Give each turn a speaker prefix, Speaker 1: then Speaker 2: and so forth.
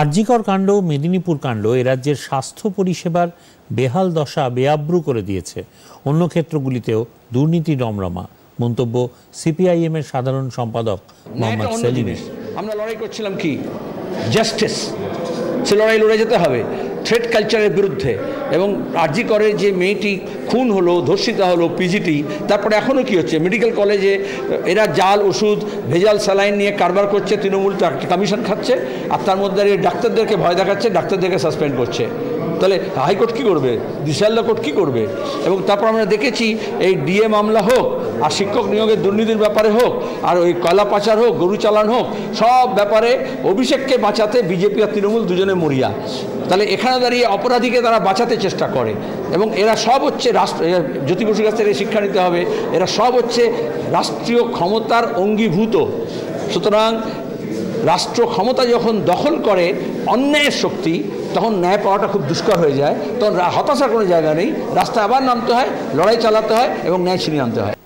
Speaker 1: আরজিকর কাণ্ড, মেদিনীপুর কাণ্ড এ রাজ্যের স্বাস্থ্য পরিষেবার বেহাল দশা বেআব্রু করে দিয়েছে। অন্য ক্ষেত্রগুলিতেও দুর্নীতি রমরমা। মন্তব্য সিপিআইএম এর সাধারণ সম্পাদক মোহাম্মদ সেলিমের।
Speaker 2: আমরা লড়াই করছিলাম কি জাস্টিস, সে লড়াই লড়ে যেতে হবে থ্রেট কালচারের বিরুদ্ধে। এবং আরজিকরের যে মেয়েটি খুন হলো, ধর্ষিতা হলো, পিজিটি, তারপরে এখনও কি হচ্ছে মেডিকেল কলেজে এরা জাল ওষুধ, ভেজাল স্যালাইন নিয়ে কারবার করছে, তৃণমূল কমিশন খাচ্ছে, আর তার মধ্যে ডাক্তারদেরকে ভয় দেখাচ্ছে, ডাক্তারদেরকে সাসপেন্ড করছে। তাহলে হাইকোর্ট কী করবে, দিশাল্লা কোর্ট কী করবে? এবং তারপর আমরা দেখেছি এই ডিএ মামলা হোক, আর শিক্ষক নিয়োগের দুর্নীতির ব্যাপারে হোক, আর ওই কয়লা পাচার হোক, গরু চালান হোক, সব ব্যাপারে অভিষেককে বাঁচাতে বিজেপি আর তৃণমূল দুজনে মরিয়া। তাহলে এখানে দাঁড়িয়ে অপরাধীকে তারা বাঁচাতে চেষ্টা করে। এবং এরা সব হচ্ছে জ্যোতি বসুর কাছ থেকে শিক্ষা নিতে হবে, এরা সব হচ্ছে রাষ্ট্রীয় ক্ষমতার অঙ্গীভূত। সুতরাং রাষ্ট্র ক্ষমতা যখন দখল করে অন্যায়ের শক্তি, তখন ন্যায় পাওয়াটা খুব দুষ্কর হয়ে যায়। তখন হতাশার কোনো জায়গা নেই, রাস্তায় আবার নামতে হয়, লড়াই চালাতে হয় এবং ন্যায় ছিনিয়ে আনতে হয়।